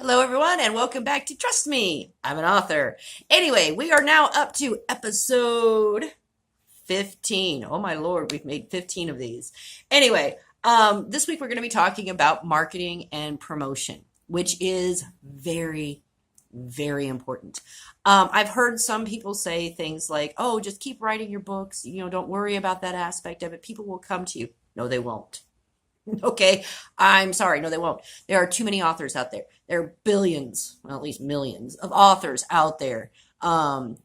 Hello, everyone, and welcome back to Trust Me, I'm an author. Anyway, we are now up to episode 15. Oh my Lord, we've made 15 of these. Anyway, this week we're going to be talking about marketing and promotion, which is very, very important. I've heard some people say things like, oh, just keep writing your books. Don't worry about that aspect of it. People will come to you. No, they won't. Okay, I'm sorry. No, they won't. There are too many authors out there. There are billions, well, at least millions of authors out there,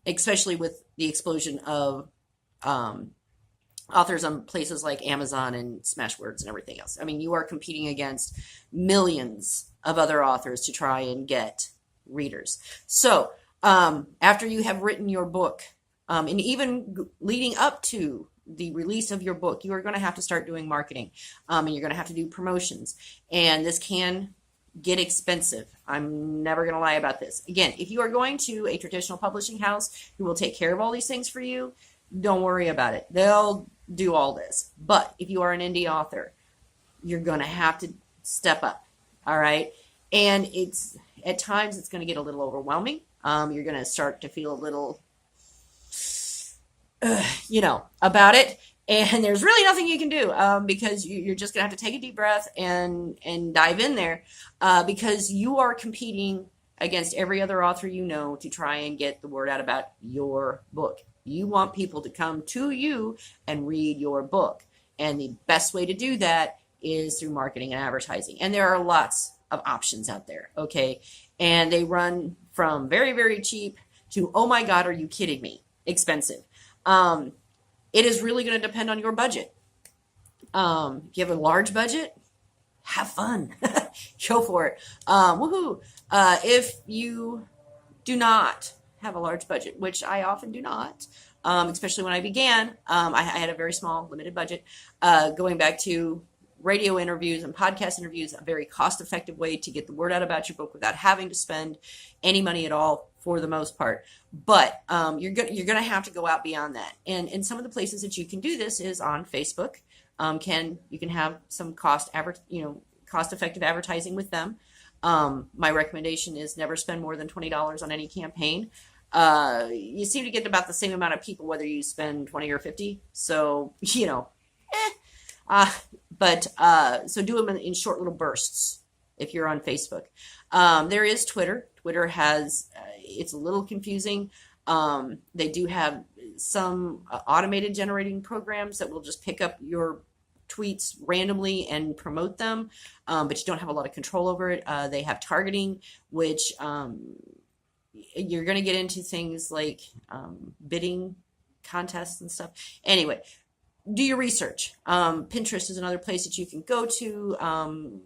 especially with the explosion of um, authors on places like Amazon and Smashwords and everything else. I mean, you are competing against millions of other authors to try and get readers. So, after you have written your book, and even leading up to the release of your book, you are going to have to start doing marketing, and you're going to have to do promotions. And this can get expensive. I'm never going to lie about this. Again, if you are going to a traditional publishing house who will take care of all these things for you, don't worry about it. They'll do all this. But if you are an indie author, you're going to have to step up. All right. And at times it's going to get a little overwhelming. You're going to start to feel a little about it. And there's really nothing you can do because you're just going to have to take a deep breath and dive in there because you are competing against every other author to try and get the word out about your book. You want people to come to you and read your book. And the best way to do that is through marketing and advertising. And there are lots of options out there, okay? And they run from very, very cheap to, oh my God, are you kidding me? Expensive. It is really going to depend on your budget. If you have a large budget, have fun. Go for it. Woohoo. If you do not have a large budget, which I often do not, especially when I began, I had a very small, limited budget. Going back to radio interviews and podcast interviews, a very cost-effective way to get the word out about your book without having to spend any money at all for the most part. But you're going to have to go out beyond that. And some of the places that you can do this is on Facebook. You can have some cost-effective advertising with them. My recommendation is never spend more than $20 on any campaign. You seem to get about the same amount of people whether you spend 20 or 50. So, so do them in short little bursts if you're on Facebook. There is Twitter. Twitter has, it's a little confusing. They do have some automated generating programs that will just pick up your tweets randomly and promote them, but you don't have a lot of control over it. They have targeting, which you're going to get into things like bidding contests and stuff. Anyway, do your research. Pinterest is another place that you can go to.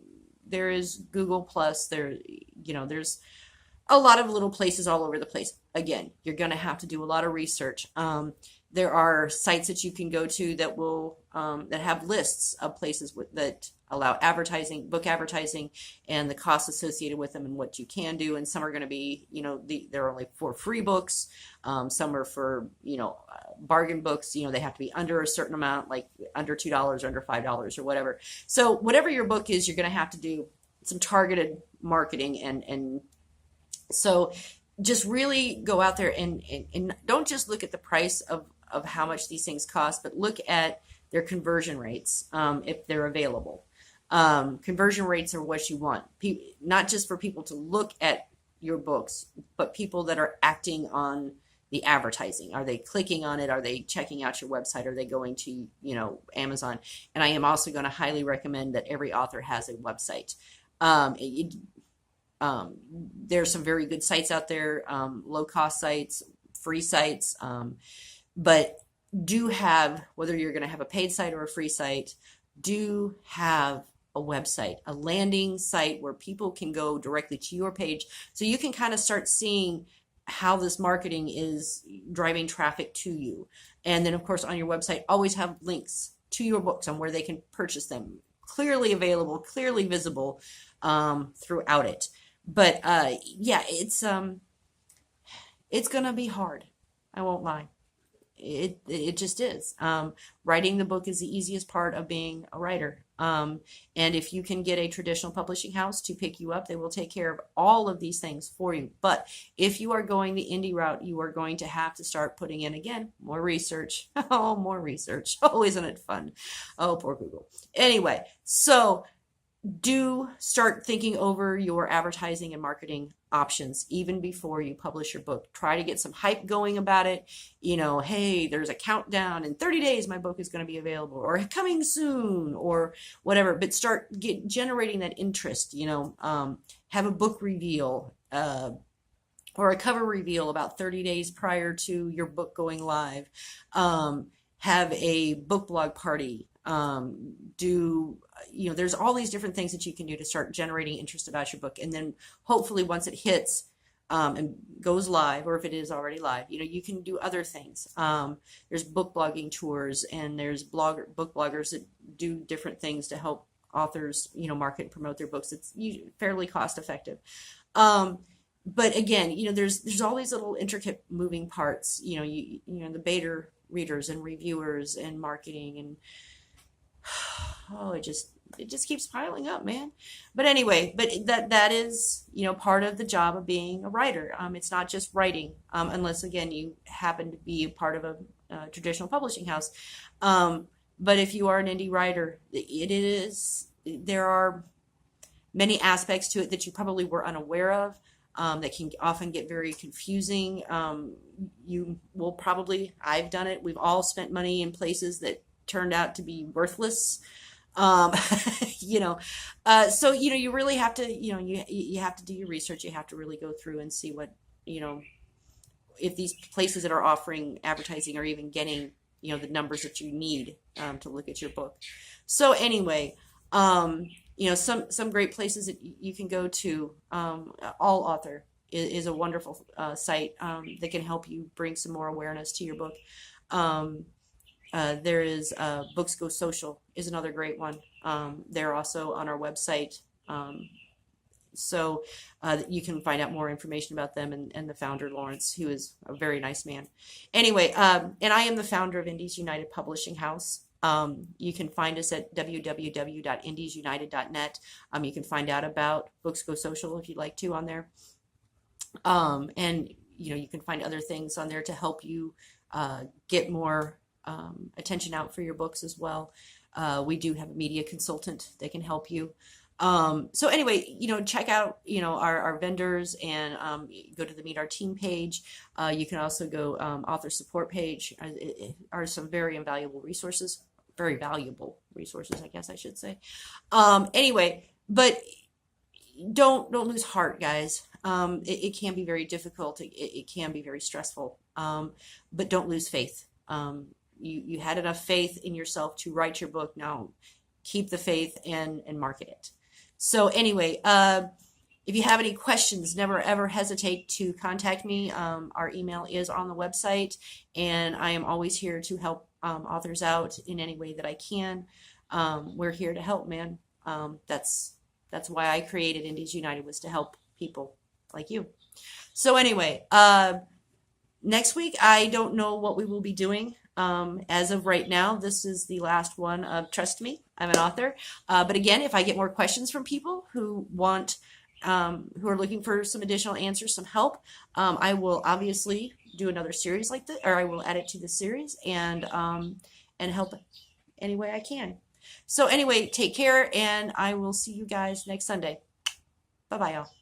There is Google Plus. There's a lot of little places all over the place. Again, you're going to have to do a lot of research. There are sites that you can go to that will that have lists of places that allow advertising, book advertising, and the costs associated with them and what you can do. And some are going to be, they're only for free books. Some are for, bargain books. They have to be under a certain amount, like under $2 or under $5 or whatever. So whatever your book is, you're going to have to do some targeted marketing. And so just really go out there and don't just look at the price of how much these things cost, but look at their conversion rates if they're available. Conversion rates are what you want, not just for people to look at your books, but people that are acting on the advertising. Are they clicking on it? Are they checking out your website? Are they going to, Amazon? And I am also going to highly recommend that every author has a website. There's some very good sites out there, low-cost sites, free sites, but do have, whether you're going to have a paid site or a free site, do have a website, a landing site where people can go directly to your page so you can kind of start seeing how this marketing is driving traffic to you. And then, of course, on your website, always have links to your books on where they can purchase them, clearly available, clearly visible throughout it. But it's going to be hard. I won't lie. It just is. Writing the book is the easiest part of being a writer. And if you can get a traditional publishing house to pick you up, they will take care of all of these things for you. But if you are going the indie route, you are going to have to start putting in, again, more research. Oh, more research. Oh, isn't it fun? Oh, poor Google. Anyway, so do start thinking over your advertising and marketing options even before you publish your book. Try to get some hype going about it. Hey, there's a countdown. In 30 days, my book is going to be available, or coming soon, or whatever. But start generating that interest. Have a book reveal or a cover reveal about 30 days prior to your book going live. Have a book blog party. There's all these different things that you can do to start generating interest about your book. And then hopefully once it hits and goes live, or if it is already live, you can do other things. There's book blogging tours, and there's book bloggers that do different things to help authors, market and promote their books. It's fairly cost effective. But again, there's all these little intricate moving parts, the beta readers and reviewers and marketing, and it just keeps piling up, man. But anyway, that is, part of the job of being a writer. It's not just writing, unless again you happen to be a part of a traditional publishing house. But if you are an indie writer, there are many aspects to it that you probably were unaware of. That can often get very confusing. You will probably, I've done it. We've all spent money in places that turned out to be worthless. So you really have to, you have to do your research. You have to really go through and see what, if these places that are offering advertising are even getting, the numbers that you need to look at your book. So anyway, some great places that you can go to. All Author is a wonderful site that can help you bring some more awareness to your book. There is Books Go Social is another great one. They're also on our website. So you can find out more information about them and the founder, Lawrence, who is a very nice man. Anyway, and I am the founder of Indies United Publishing House. You can find us at www.indiesunited.net. You can find out about Books Go Social if you'd like to on there. And you can find other things on there to help you get more attention out for your books as well. We do have a media consultant that can help you. So anyway, check out, our vendors, and go to the Meet Our Team page. You can also go author support page. Are some very invaluable resources, very valuable resources, I guess I should say. Anyway, but don't lose heart, guys. It can be very difficult. It can be very stressful. But don't lose faith. You had enough faith in yourself to write your book. Now keep the faith and market it. So anyway, if you have any questions, never ever hesitate to contact me. Our email is on the website, and I am always here to help authors out in any way that I can. We're here to help, man. That's why I created Indies United, was to help people like you. So anyway, next week, I don't know what we will be doing. As of right now, this is the last one of Trust Me, I'm an author. But again, if I get more questions from people who who are looking for some additional answers, some help, I will obviously do another series like this, or I will add it to the series and help any way I can. So anyway, take care, and I will see you guys next Sunday. Bye-bye, y'all.